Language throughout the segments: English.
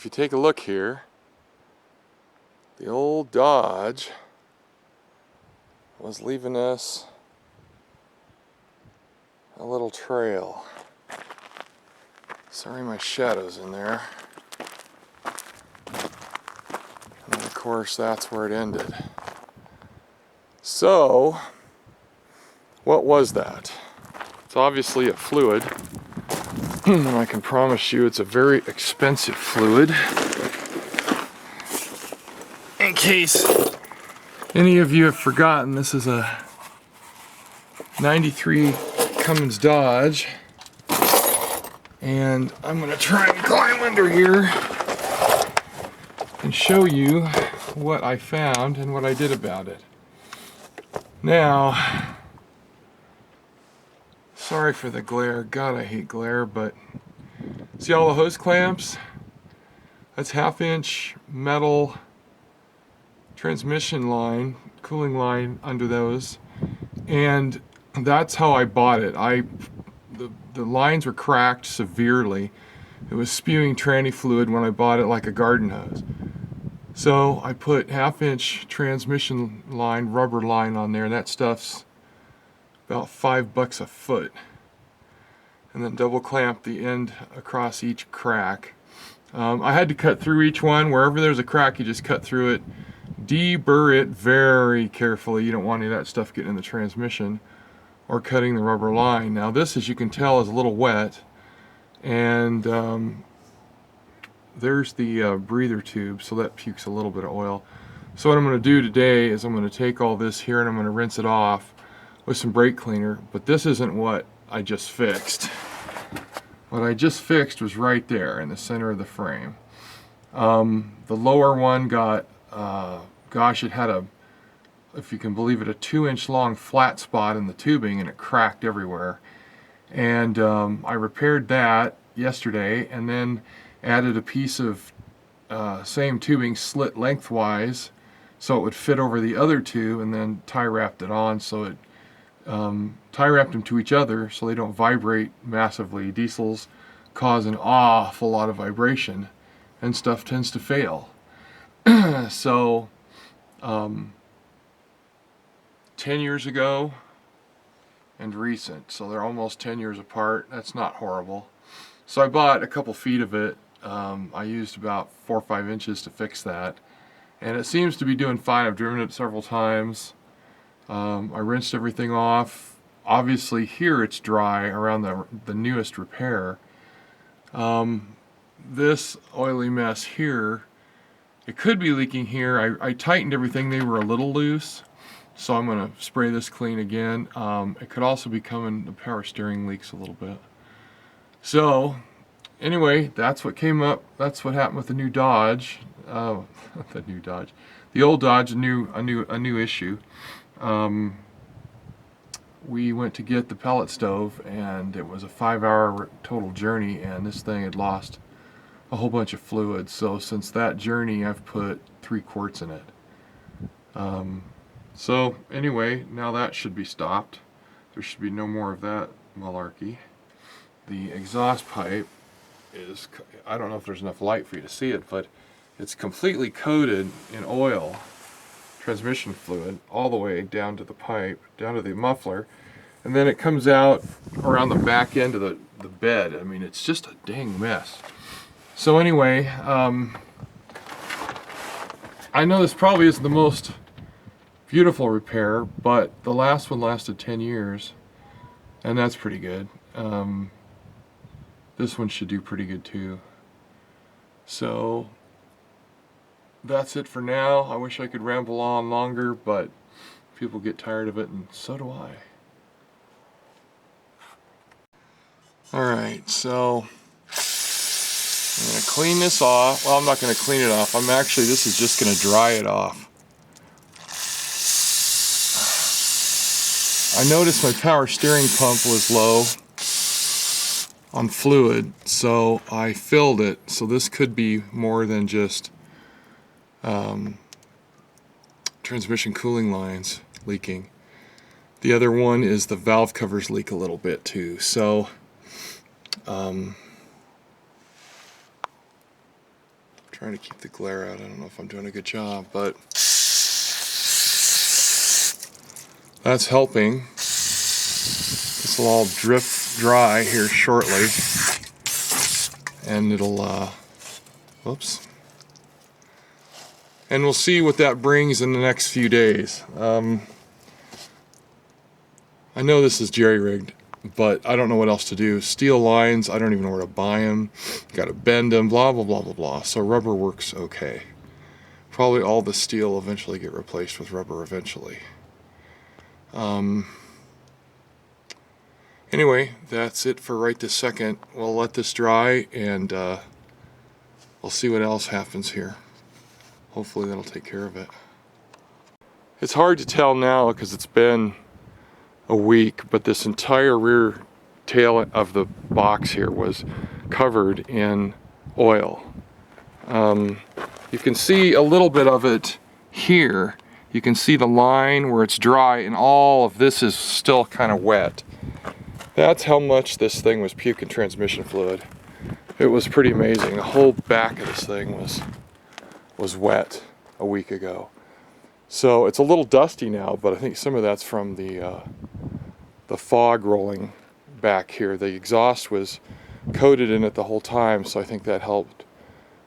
if you take a look here, the old Dodge was leaving us a little trail. Sorry my shadow's in there. And of course that's where it ended. So, what was that? It's obviously a fluid. And I can promise you it's a very expensive fluid. In case any of you have forgotten, this is a 93 Cummins Dodge. And I'm going to try and climb under here and show you what I found and what I did about it. Now, sorry for the glare. God, I hate glare, but see all the hose clamps? That's 1/2 inch metal transmission line, cooling line under those. And that's how I bought it. The lines were cracked severely. It was spewing tranny fluid when I bought it like a garden hose. So I put 1/2 inch transmission line, rubber line on there, and that stuff's about $5 a foot. And then double clamp the end across each crack. I had to cut through each one. Wherever there's a crack, you just cut through it. Deburr it very carefully. You don't want any of that stuff getting in the transmission or cutting the rubber line. Now this, as you can tell, is a little wet, and there's the breather tube, so that pukes a little bit of oil. So what I'm going to do today is I'm going to take all this here and I'm going to rinse it off with some brake cleaner. But this isn't what I just fixed. What I just fixed was right there in the center of the frame. The lower one got, gosh, it had a, if you can believe it, a 2-inch long flat spot in the tubing, and it cracked everywhere. And I repaired that yesterday, and then added a piece of same tubing slit lengthwise so it would fit over the other two, and then tie wrapped it on. So it tie wrapped them to each other so they don't vibrate massively. Diesels cause an awful lot of vibration, and stuff tends to fail. So 10 years ago and recent, so they're almost 10 years apart. That's not horrible. So I bought a couple feet of it. I used about 4 or 5 inches to fix that, and it seems to be doing fine. I've driven it several times. I rinsed everything off. Obviously here it's dry around the newest repair. This oily mess here, it could be leaking here. I tightened everything. They were a little loose, so I'm going to spray this clean again. It could also be coming, the power steering leaks a little bit. So anyway, that's what came up. That's what happened with the new Dodge. The new Dodge. The old Dodge, a new issue. We went to get the pellet stove, and it was a 5-hour total journey, and this thing had lost a whole bunch of fluid. So since that journey, I've put 3 quarts in it. So anyway, now that should be stopped. There should be no more of that malarkey. The exhaust pipe is, I don't know if there's enough light for you to see it, but it's completely coated in oil, transmission fluid, all the way down to the pipe, down to the muffler, and then it comes out around the back end of the bed. I mean, it's just a dang mess. So anyway, I know this probably isn't the most beautiful repair, but the last one lasted 10 years, and that's pretty good. This one should do pretty good too. So that's it for now. I wish I could ramble on longer, but people get tired of it, and so do I. Alright, so I'm going to clean this off. Well, I'm not going to clean it off. This is just going to dry it off. I noticed my power steering pump was low on fluid, so I filled it. So this could be more than just transmission cooling lines leaking. The other one is the valve covers leak a little bit too. So Trying to keep the glare out. I don't know if I'm doing a good job, but that's helping. This will all drip dry here shortly, and it'll, whoops. And we'll see what that brings in the next few days. I know this is jerry-rigged, but I don't know what else to do. Steel lines, I don't even know where to buy them. Got to bend them, blah, blah, blah, blah, blah. So rubber works okay. Probably all the steel will eventually get replaced with rubber eventually. Anyway, that's it for right this second. We'll let this dry, and we'll see what else happens here. Hopefully that'll take care of it. It's hard to tell now because it's been a week, but this entire rear tail of the box here was covered in oil. You can see a little bit of it here. You can see the line where it's dry, and all of this is still kind of wet. That's how much this thing was puking transmission fluid. It was pretty amazing. The whole back of this thing was wet a week ago. So it's a little dusty now, but I think some of that's from the fog rolling back here. The exhaust was coated in it the whole time, so I think that helped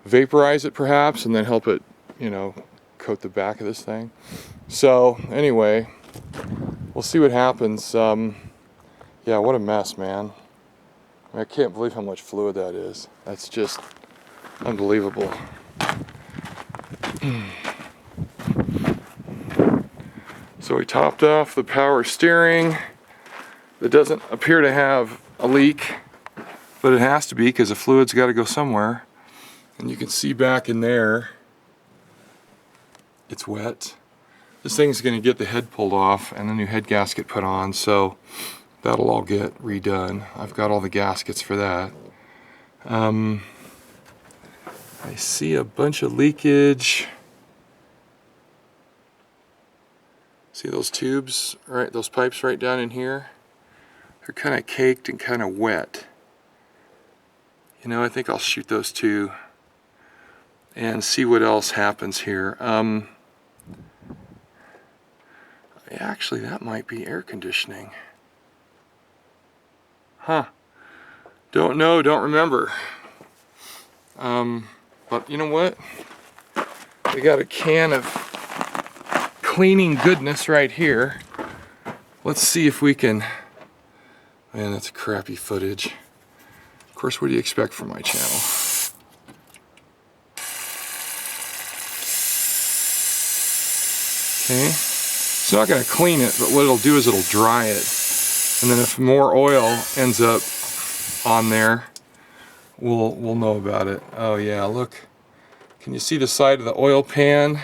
vaporize it perhaps, and then help it, you know, coat the back of this thing. So anyway, we'll see what happens. Yeah, what a mess, man. I can't believe how much fluid that is. That's just unbelievable. So we topped off the power steering. It doesn't appear to have a leak, but it has to be because the fluid's got to go somewhere. And you can see back in there, it's wet. This thing's going to get the head pulled off and the new head gasket put on, so that'll all get redone. I've got all the gaskets for that. I see a bunch of leakage. See those tubes, right? Those pipes right down in here? They're kind of caked and kind of wet. You know, I think I'll shoot those two and see what else happens here. Actually, that might be air conditioning. Huh. Don't know, don't remember. But you know what? We got a can of cleaning goodness right here. Let's see if we can... Man, that's crappy footage. Of course, what do you expect from my channel? Okay. It's not going to clean it, but what it'll do is it'll dry it. And then if more oil ends up on there, we'll know about it. Oh yeah, look. Can you see the side of the oil pan?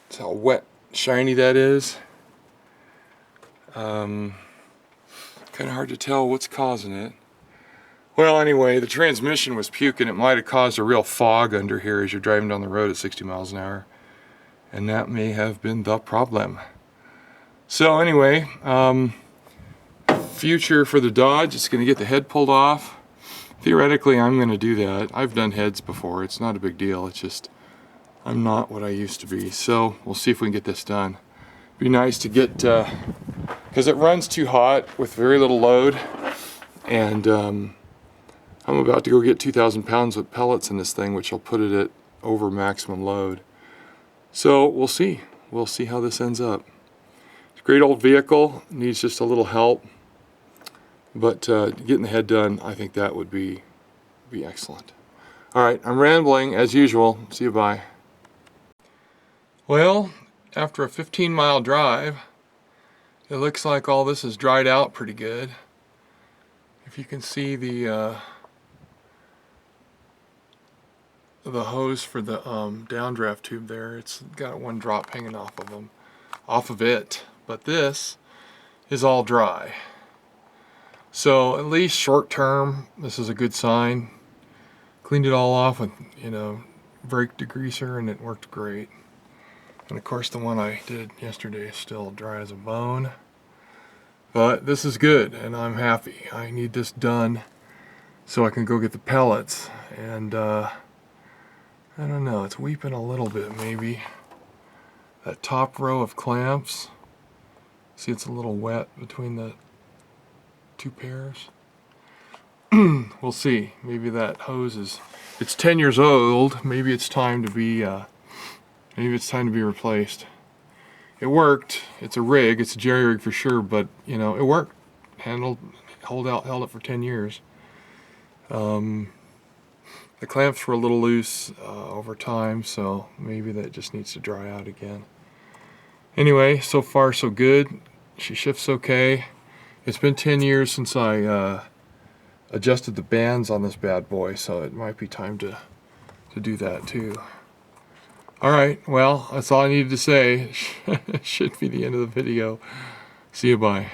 That's how wet, shiny that is. Kind of hard to tell what's causing it. Well, anyway, the transmission was puking. It might have caused a real fog under here as you're driving down the road at 60 miles an hour. And that may have been the problem. So anyway, future for the Dodge, it's going to get the head pulled off. Theoretically, I'm going to do that. I've done heads before. It's not a big deal. It's just I'm not what I used to be. So we'll see if we can get this done. Be nice to get, because it runs too hot with very little load, and I'm about to go get 2,000 pounds of pellets in this thing, which will put it at over maximum load. So we'll see. We'll see how this ends up. It's a great old vehicle. Needs just a little help. But getting the head done, I think that would be excellent. All right, I'm rambling as usual. See you, bye. Well, after a 15-mile drive, it looks like all this is dried out pretty good. If you can see the hose for the downdraft tube there, it's got one drop hanging off of it. But this is all dry. So at least short term, this is a good sign. Cleaned it all off with, you know, brake degreaser, and it worked great. And of course the one I did yesterday is still dry as a bone. But this is good, and I'm happy. I need this done so I can go get the pellets. And I don't know, it's weeping a little bit maybe. That top row of clamps, see it's a little wet between the two pairs. We'll see, maybe that hose is, it's 10 years old, maybe it's time to be replaced. It worked, it's a rig, it's a jerry rig for sure, but you know, it worked. Held it for 10 years. The clamps were a little loose over time, so maybe that just needs to dry out again. Anyway, so far so good. She shifts okay. It's been 10 years since I adjusted the bands on this bad boy, so it might be time to do that too. Alright, well, that's all I needed to say. Should be the end of the video. See you, bye.